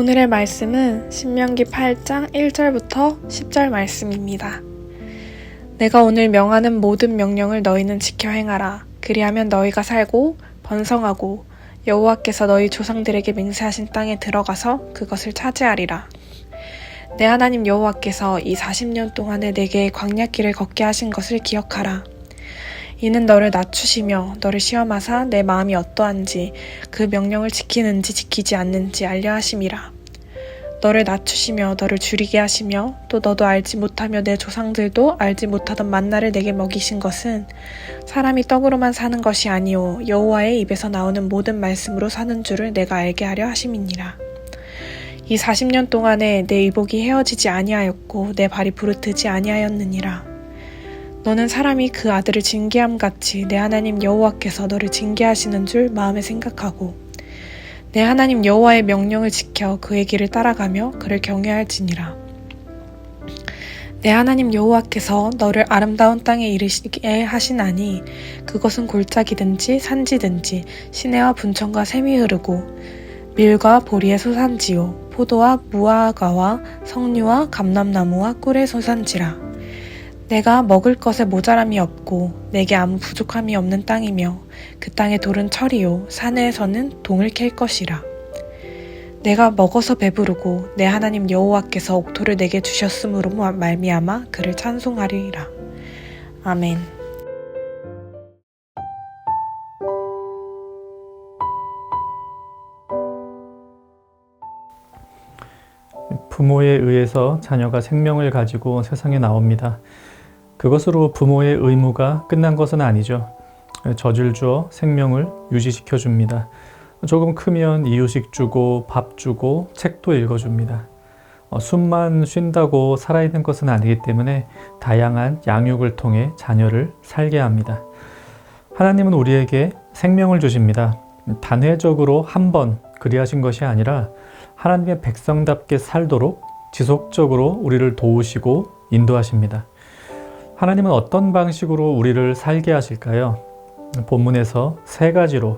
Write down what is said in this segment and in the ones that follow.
오늘의 말씀은 신명기 8장 1절부터 10절 말씀입니다. 내가 오늘 명하는 모든 명령을 너희는 지켜 행하라. 그리하면 너희가 살고 번성하고 여호와께서 너희 조상들에게 맹세하신 땅에 들어가서 그것을 차지하리라. 내 하나님 여호와께서 이 40년 동안에 내게 광야길을 걷게 하신 것을 기억하라. 이는 너를 낮추시며 너를 시험하사 내 마음이 어떠한지 그 명령을 지키는지 지키지 않는지 알려 하심이라. 너를 낮추시며 너를 줄이게 하시며 또 너도 알지 못하며 내 조상들도 알지 못하던 만나를 내게 먹이신 것은 사람이 떡으로만 사는 것이 아니오 여호와의 입에서 나오는 모든 말씀으로 사는 줄을 내가 알게 하려 하심이니라. 이 40년 동안에 내 의복이 헤어지지 아니하였고 내 발이 부르트지 아니하였느니라. 너는 사람이 그 아들을 징계함같이 내 하나님 여호와께서 너를 징계하시는 줄 마음에 생각하고 내 하나님 여호와의 명령을 지켜 그의 길을 따라가며 그를 경외할지니라. 내 하나님 여호와께서 너를 아름다운 땅에 이르시게 하시나니 그것은 골짜기든지 산지든지 시내와 분천과 샘이 흐르고 밀과 보리의 소산지요 포도와 무화과와 석류와 감람나무와 꿀의 소산지라. 내가 먹을 것에 모자람이 없고 내게 아무 부족함이 없는 땅이며 그 땅의 돌은 철이요 산에서는 동을 캘 것이라. 내가 먹어서 배부르고 내 하나님 여호와께서 옥토를 내게 주셨으므로 말미암아 그를 찬송하리라. 아멘. 부모에 의해서 자녀가 생명을 가지고 세상에 나옵니다. 그것으로 부모의 의무가 끝난 것은 아니죠. 젖을 주어 생명을 유지시켜 줍니다. 조금 크면 이유식 주고 밥 주고 책도 읽어줍니다. 숨만 쉰다고 살아있는 것은 아니기 때문에 다양한 양육을 통해 자녀를 살게 합니다. 하나님은 우리에게 생명을 주십니다. 단회적으로 한 번 그리하신 것이 아니라 하나님의 백성답게 살도록 지속적으로 우리를 도우시고 인도하십니다. 하나님은 어떤 방식으로 우리를 살게 하실까요? 본문에서 세 가지로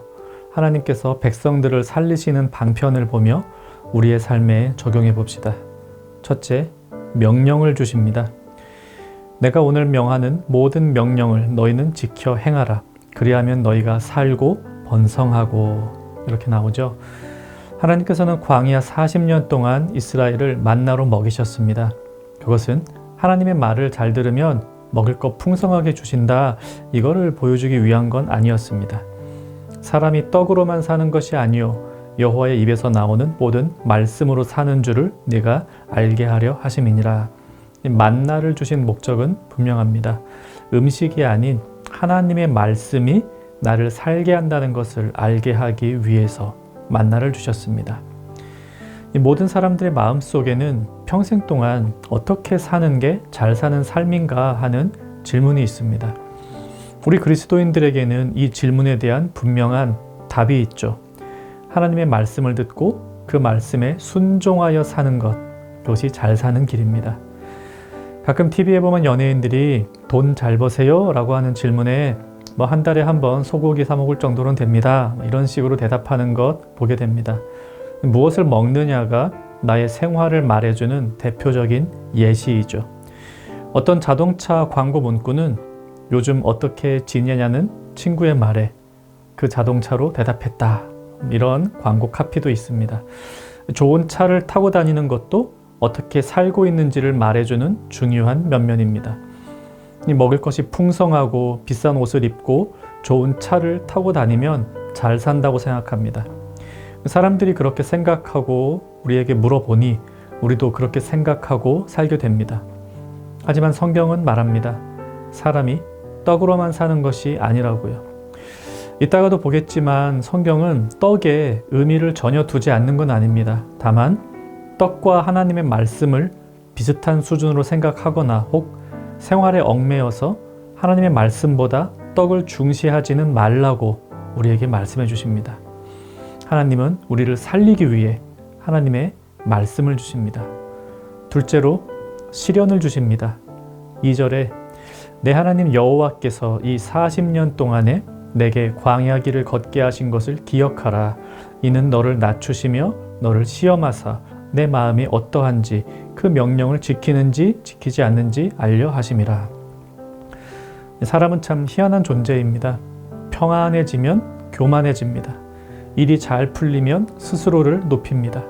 하나님께서 백성들을 살리시는 방편을 보며 우리의 삶에 적용해 봅시다. 첫째, 명령을 주십니다. 내가 오늘 명하는 모든 명령을 너희는 지켜 행하라. 그리하면 너희가 살고 번성하고 이렇게 나오죠. 하나님께서는 광야 40년 동안 이스라엘을 만나로 먹이셨습니다. 그것은 하나님의 말을 잘 들으면 먹을 것 풍성하게 주신다, 이거를 보여주기 위한 건 아니었습니다. 사람이 떡으로만 사는 것이 아니요 여호와의 입에서 나오는 모든 말씀으로 사는 줄을 네가 알게 하려 하심이니라. 만나를 주신 목적은 분명합니다. 음식이 아닌 하나님의 말씀이 나를 살게 한다는 것을 알게 하기 위해서 만나를 주셨습니다. 이 모든 사람들의 마음속에는 평생 동안 어떻게 사는 게 잘 사는 삶인가 하는 질문이 있습니다. 우리 그리스도인들에게는 이 질문에 대한 분명한 답이 있죠. 하나님의 말씀을 듣고 그 말씀에 순종하여 사는 것, 그것이 잘 사는 길입니다. 가끔 TV에 보면 연예인들이 돈 잘 버세요? 라고 하는 질문에 한 달에 한 번 소고기 사 먹을 정도는 됩니다. 이런 식으로 대답하는 것 보게 됩니다. 무엇을 먹느냐가 나의 생활을 말해주는 대표적인 예시이죠. 어떤 자동차 광고 문구는 요즘 어떻게 지내냐는 친구의 말에 그 자동차로 대답했다. 이런 광고 카피도 있습니다. 좋은 차를 타고 다니는 것도 어떻게 살고 있는지를 말해주는 중요한 면면입니다. 먹을 것이 풍성하고 비싼 옷을 입고 좋은 차를 타고 다니면 잘 산다고 생각합니다. 사람들이 그렇게 생각하고 우리에게 물어보니 우리도 그렇게 생각하고 살게 됩니다. 하지만 성경은 말합니다. 사람이 떡으로만 사는 것이 아니라고요. 이따가도 보겠지만 성경은 떡에 의미를 전혀 두지 않는 건 아닙니다. 다만 떡과 하나님의 말씀을 비슷한 수준으로 생각하거나 혹 생활에 얽매여서 하나님의 말씀보다 떡을 중시하지는 말라고 우리에게 말씀해 주십니다. 하나님은 우리를 살리기 위해 하나님의 말씀을 주십니다. 둘째로 시련을 주십니다. 2절에 내 하나님 여호와께서 이 40년 동안에 내게 광야 길을 걷게 하신 것을 기억하라. 이는 너를 낮추시며 너를 시험하사 내 마음이 어떠한지 그 명령을 지키는지 지키지 않는지 알려 하심이라. 사람은 참 희한한 존재입니다. 평안해지면 교만해집니다. 일이 잘 풀리면 스스로를 높입니다.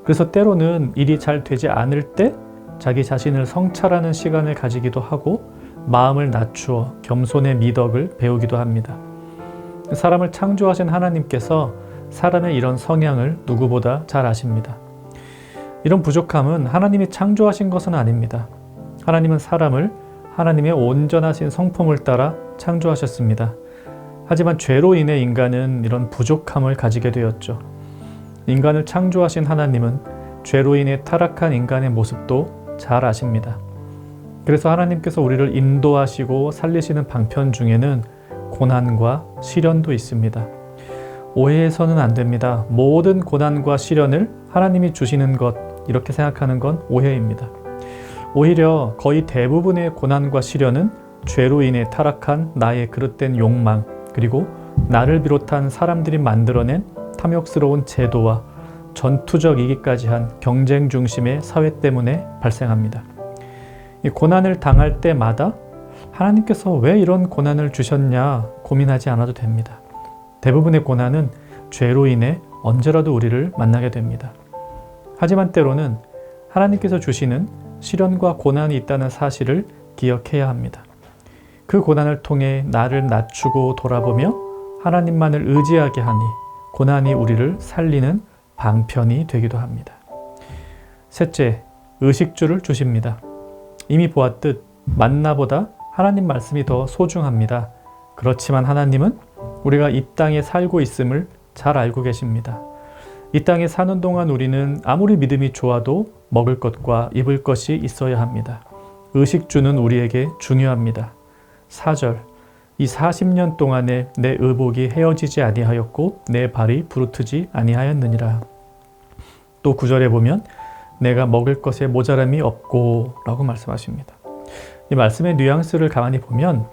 그래서 때로는 일이 잘 되지 않을 때 자기 자신을 성찰하는 시간을 가지기도 하고 마음을 낮추어 겸손의 미덕을 배우기도 합니다. 사람을 창조하신 하나님께서 사람의 이런 성향을 누구보다 잘 아십니다. 이런 부족함은 하나님이 창조하신 것은 아닙니다. 하나님은 사람을 하나님의 온전하신 성품을 따라 창조하셨습니다. 하지만 죄로 인해 인간은 이런 부족함을 가지게 되었죠. 인간을 창조하신 하나님은 죄로 인해 타락한 인간의 모습도 잘 아십니다. 그래서 하나님께서 우리를 인도하시고 살리시는 방편 중에는 고난과 시련도 있습니다. 오해해서는 안 됩니다. 모든 고난과 시련을 하나님이 주시는 것, 이렇게 생각하는 건 오해입니다. 오히려 거의 대부분의 고난과 시련은 죄로 인해 타락한 나의 그릇된 욕망, 그리고 나를 비롯한 사람들이 만들어낸 탐욕스러운 제도와 전투적 이기까지 한 경쟁 중심의 사회 때문에 발생합니다. 이 고난을 당할 때마다 하나님께서 왜 이런 고난을 주셨냐 고민하지 않아도 됩니다. 대부분의 고난은 죄로 인해 언제라도 우리를 만나게 됩니다. 하지만 때로는 하나님께서 주시는 시련과 고난이 있다는 사실을 기억해야 합니다. 그 고난을 통해 나를 낮추고 돌아보며 하나님만을 의지하게 하니 고난이 우리를 살리는 방편이 되기도 합니다. 셋째, 의식주를 주십니다. 이미 보았듯 만나보다 하나님 말씀이 더 소중합니다. 그렇지만 하나님은 우리가 이 땅에 살고 있음을 잘 알고 계십니다. 이 땅에 사는 동안 우리는 아무리 믿음이 좋아도 먹을 것과 입을 것이 있어야 합니다. 의식주는 우리에게 중요합니다. 4절, 이 40년 동안에 내 의복이 헤어지지 아니하였고 내 발이 부르트지 아니하였느니라. 또 9절에 보면 내가 먹을 것에 모자람이 없고 라고 말씀하십니다. 이 말씀의 뉘앙스를 가만히 보면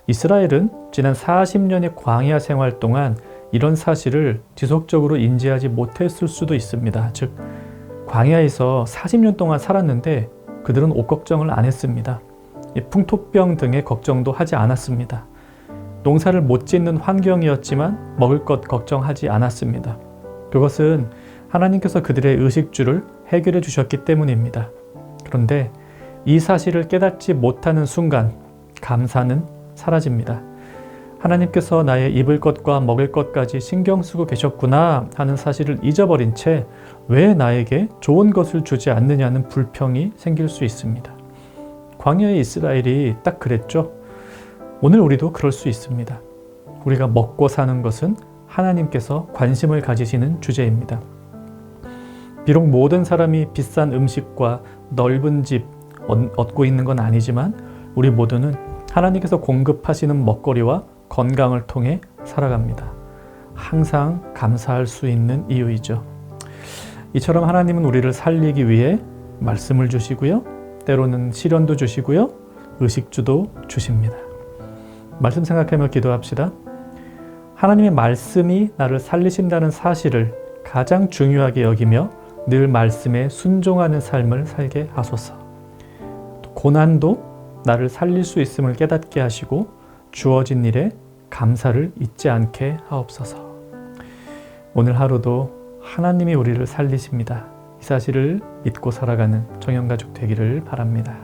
이스라엘은 지난 40년의 광야 생활 동안 이런 사실을 지속적으로 인지하지 못했을 수도 있습니다. 즉, 광야에서 40년 동안 살았는데 그들은 옷 걱정을 안 했습니다. 풍토병 등의 걱정도 하지 않았습니다. 농사를 못 짓는 환경이었지만 먹을 것 걱정하지 않았습니다. 그것은 하나님께서 그들의 의식주를 해결해 주셨기 때문입니다. 그런데 이 사실을 깨닫지 못하는 순간 감사는 사라집니다. 하나님께서 나의 입을 것과 먹을 것까지 신경 쓰고 계셨구나 하는 사실을 잊어버린 채 왜 나에게 좋은 것을 주지 않느냐는 불평이 생길 수 있습니다. 광야의 이스라엘이 딱 그랬죠. 오늘 우리도 그럴 수 있습니다. 우리가 먹고 사는 것은 하나님께서 관심을 가지시는 주제입니다. 비록 모든 사람이 비싼 음식과 넓은 집 얻고 있는 건 아니지만 우리 모두는 하나님께서 공급하시는 먹거리와 건강을 통해 살아갑니다. 항상 감사할 수 있는 이유이죠. 이처럼 하나님은 우리를 살리기 위해 말씀을 주시고요. 때로는 시련도 주시고요. 의식주도 주십니다. 말씀 생각하며 기도합시다. 하나님의 말씀이 나를 살리신다는 사실을 가장 중요하게 여기며 늘 말씀에 순종하는 삶을 살게 하소서. 고난도 나를 살릴 수 있음을 깨닫게 하시고 주어진 일에 감사를 잊지 않게 하옵소서. 오늘 하루도 하나님이 우리를 살리십니다. 이 사실을 믿고 살아가는 정영가족 되기를 바랍니다.